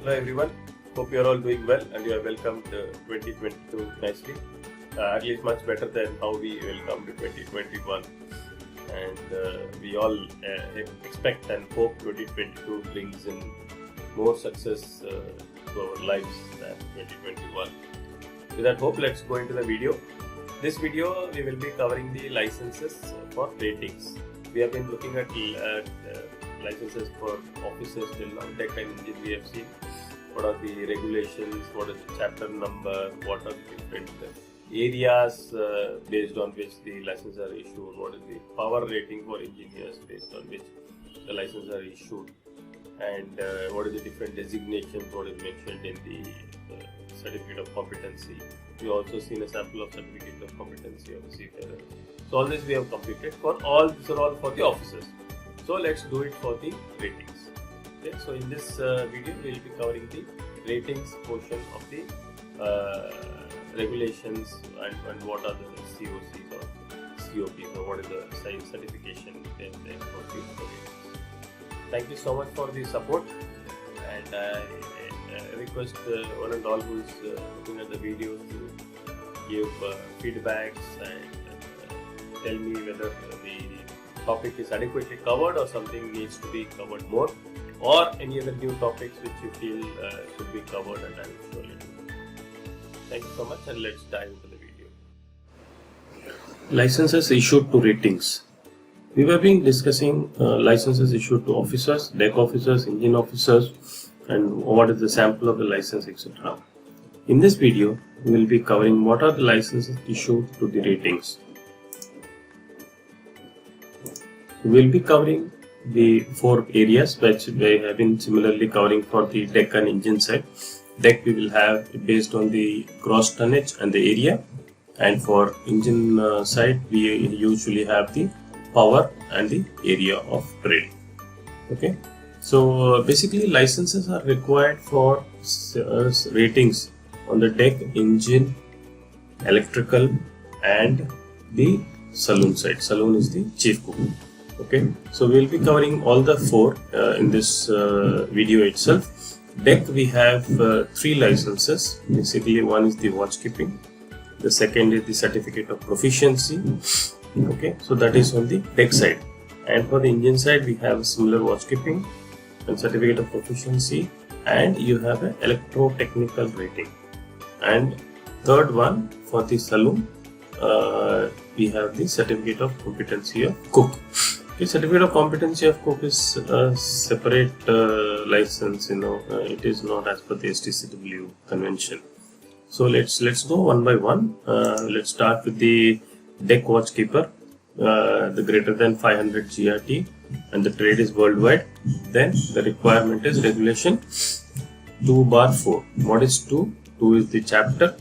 Hello everyone, hope you are all doing well and you are welcomed 2022 nicely. At least much better than how we welcomed 2021. And we all expect and hope 2022 brings in more success to our lives than 2021. With that hope, let's go into the video. This video we will be covering the licenses for ratings. We have been looking at licenses for officers till now, tech and engine we have seen. What are the regulations, what is the chapter number, what are the different areas based on which the licenses are issued, what is the power rating for engineers based on which the licenses are issued, and what is the different designations, what is mentioned in the certificate of competency. We also seen a sample of certificate of competency of the seafarer. So all this we have completed for all, these are all for the officers. So let's do it for the ratings. Okay, so in this video we will be covering the ratings portion of the regulations and what are the COCs or COPs or what is the size certification there for the ratings. Thank you so much for the support, and I request one and all who is looking at the video to give feedbacks and tell me whether the topic is adequately covered or something needs to be covered more, or any other new topics which you feel should be covered, and I will surely do. Thank you so much, and let's dive into the video. Licenses issued to ratings. We have been discussing licenses issued to officers, deck officers, engine officers, and what is the sample of the license, etc. In this video, we will be covering what are the licenses issued to the ratings. We will be covering the four areas which we have been similarly covering for the deck and engine side. Deck we will have based on the gross tonnage and the area, and for engine side we usually have the power and the area of trade. Okay, so basically licenses are required for ratings on the deck, engine, electrical, and the saloon side. Saloon is the chief cook. Okay, so we will be covering all the four in this video itself. Deck we have three licenses. Basically, one is the watch keeping, the second is the certificate of proficiency. Okay, so that is on the deck side, and for the engine side we have similar watch keeping and certificate of proficiency, and you have an electro-technical rating. And third one for the saloon, we have the certificate of competency of cook. The certificate of competency of cook is a separate license. It is not as per the STCW convention. So let's go one by one. Let's start with the deck watch keeper, the greater than 500 GRT, and the trade is worldwide. Then the requirement is regulation 2/4. What is 2? 2 is the chapter,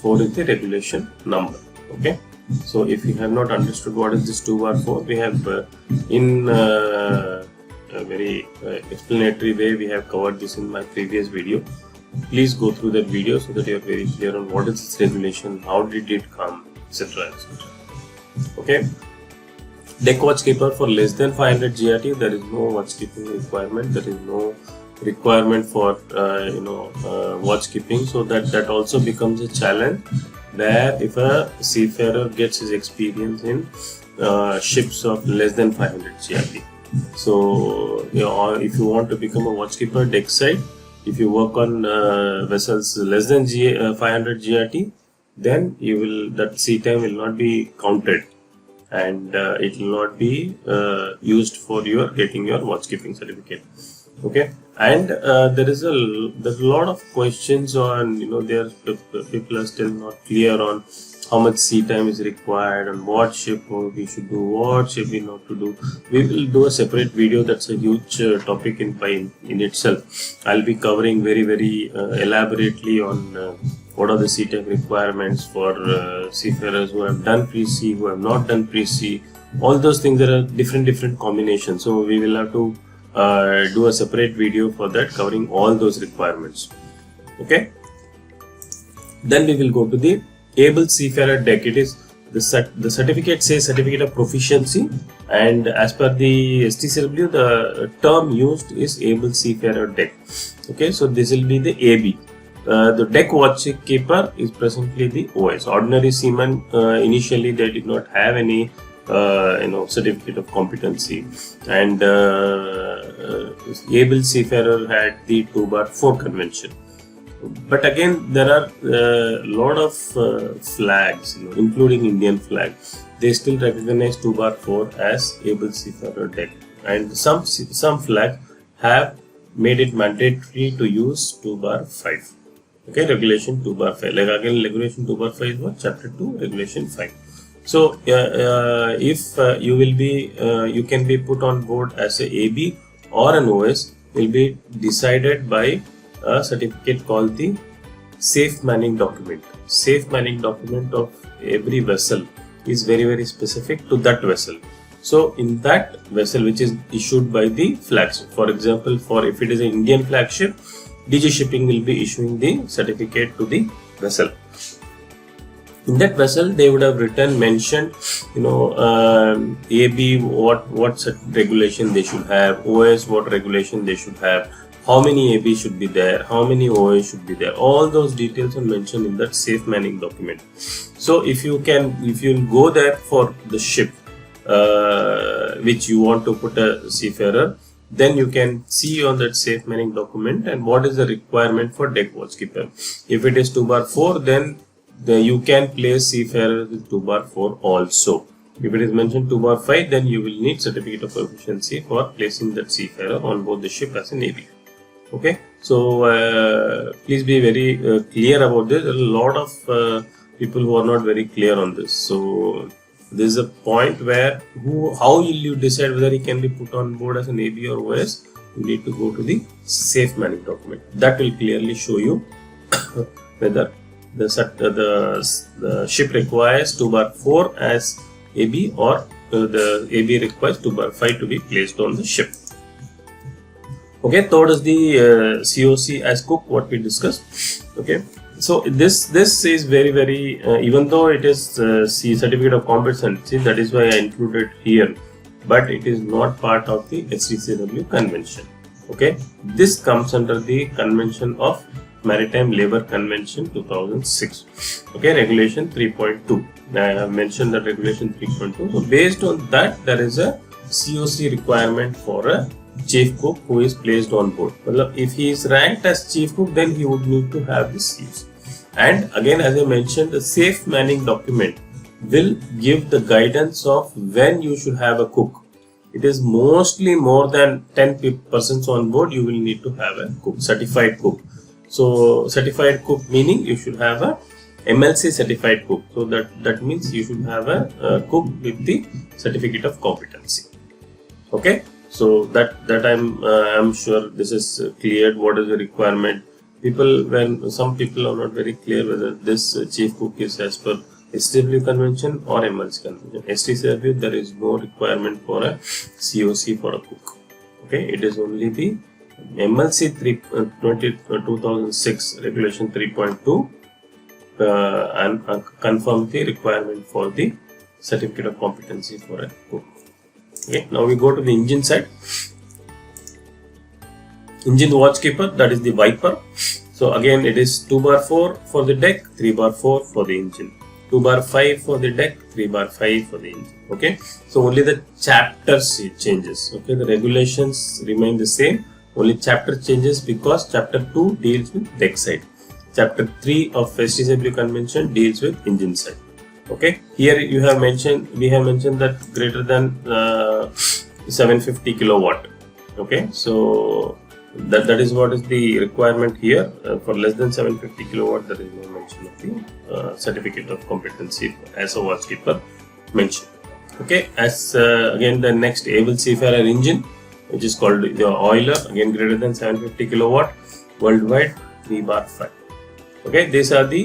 4 is the regulation number. Okay. So if you have not understood what is this 2/4, we have in a very explanatory way we have covered this in my previous video. Please go through that video so that you are very clear on what is this regulation, how did it come, etc. etc. Okay. Deck watch keeper for less than 500 GRT, there is no watch keeping requirement. There is no requirement for watch keeping, so that also becomes a challenge. There, if a seafarer gets his experience in ships of less than 500 GRT. So, if you want to become a watchkeeper deck side, if you work on vessels less than 500 GRT, then that sea time will not be counted, and it will not be used for getting your watchkeeping certificate. Okay, and there's a lot of questions on, people are still not clear on how much sea time is required and what ship we should do, what ship we not to do. We will do a separate video. That's a huge topic in itself. I'll be covering very elaborately on what are the sea time requirements for seafarers who have done pre-sea, who have not done pre-sea. All those things, there are different combinations. So we will have to do a separate video for that, covering all those requirements. Okay, then we will go to the able seafarer deck. It is the certificate says certificate of proficiency, and as per the STCW the term used is able seafarer deck. Okay, so this will be the AB. The deck watchkeeper is presently the OS. Ordinary seaman, initially they did not have any certificate of competency, and able seafarer had the 2/4 convention. But again, there are a lot of flags, including Indian flag. They still recognize 2/4 as able seafarer deck, and some flags have made it mandatory to use 2/5. Okay, regulation 2/5. Like again, regulation 2/5 is what? Chapter 2, regulation 5. So if you will be, you can be put on board as a AB or an OS, will be decided by a certificate called the safe manning document. Safe manning document of every vessel is very specific to that vessel. So in that vessel, which is issued by the flagship, for example, for if it is an Indian flagship, DG Shipping will be issuing the certificate to the vessel. In that vessel, they would have mentioned, AB what regulation they should have, OS what regulation they should have, how many AB should be there, how many OS should be there. All those details are mentioned in that safe manning document. So if you go there for the ship, which you want to put a seafarer, then you can see on that safe manning document and what is the requirement for deck watchkeeper. If it is 2/4, then you can place seafarer with 2/4 also. If it is mentioned 2/5, then you will need certificate of proficiency for placing that seafarer on board the ship as an AB. Okay, so please be very clear about this. There are a lot of people who are not very clear on this. So this is a point where how will you decide whether he can be put on board as an AB or OS? You need to go to the safe manning document. That will clearly show you whether the ship requires 2/4 as AB or the AB requires 2/5 to be placed on the ship. Okay, third is the COC as cook, what we discussed. Okay, so this is very even though it is certificate of competency, that is why I included here, but it is not part of the STCW convention. Okay, this comes under the Convention of Maritime Labour Convention 2006. Okay, regulation 3.2. I have mentioned that regulation 3.2. So based on that, there is a COC requirement for a chief cook who is placed on board. Well, if he is ranked as chief cook, then he would need to have this COC. And again, as I mentioned, the safe manning document will give the guidance of when you should have a cook. It is mostly more than 10 persons on board, you will need to have a cook, certified cook. So certified cook meaning you should have a MLC certified cook. So that means you should have a cook with the certificate of competency. Okay, so that I'm sure this is cleared. What is the requirement? Some people are not very clear whether this chief cook is as per STCW convention or MLC convention. STCW, there is no requirement for a COC for a cook. Okay, it is only the MLC 2006 regulation 3.2 and confirm the requirement for the certificate of competency for a cook. Okay, now we go to the engine side. Engine watchkeeper, that is the Viper. So again, it is 2/4 for the deck, 3/4 for the engine. 2/5 for the deck, 3/5 for the engine. Okay, so only the chapters changes. Okay, the regulations remain the same. Only chapter changes because chapter 2 deals with deck side. Chapter 3 of STCW convention deals with engine side. Okay, here we have mentioned that greater than 750 kilowatt. Okay, so that is what is the requirement here. For less than 750 kilowatt, there is no mention of the certificate of competency as a watchkeeper mentioned. Okay, as again the next able seafarer engine, which is called the oiler, again greater than 750 kilowatt, worldwide 3/5. Okay, these are the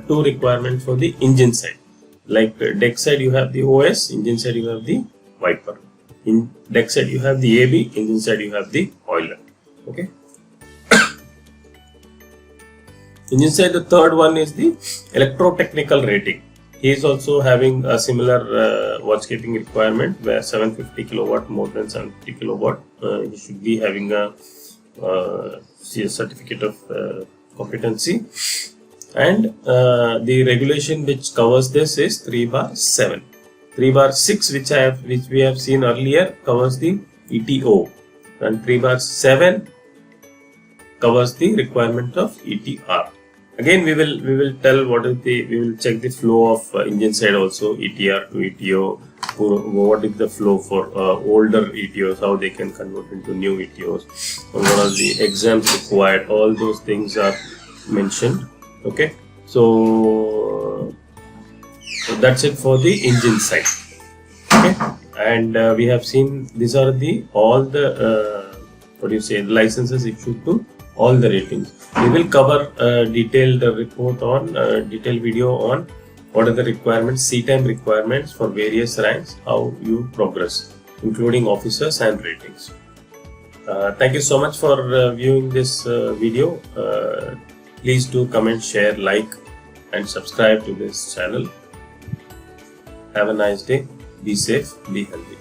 two requirements for the engine side. Like deck side you have the OS, engine side you have the Viper. In deck side you have the AB, engine side you have the oiler. Okay. Engine side, the third one is the electrotechnical rating. He is also having a similar watchkeeping requirement where 750 kilowatt, more than 750 kilowatt, he should be having a certificate of competency, and the regulation which covers this is 3/7. 3/6, which we have seen earlier, covers the ETO, and 3/7 covers the requirement of ETR. Again, we will tell we will check the flow of engine side also, ETR to ETO. What is the flow for older ETOs, how they can convert into new ETOs, and what are the exams required. All those things are mentioned. Okay, so that's it for the engine side. Okay, and we have seen these are all the licenses issued to all the ratings. We will cover a detailed report on detailed video on what are the requirements, seat time requirements for various ranks, how you progress, including officers and ratings. Thank you so much for viewing this video. Please do comment, share, like, and subscribe to this channel. Have a nice day. Be safe, be healthy.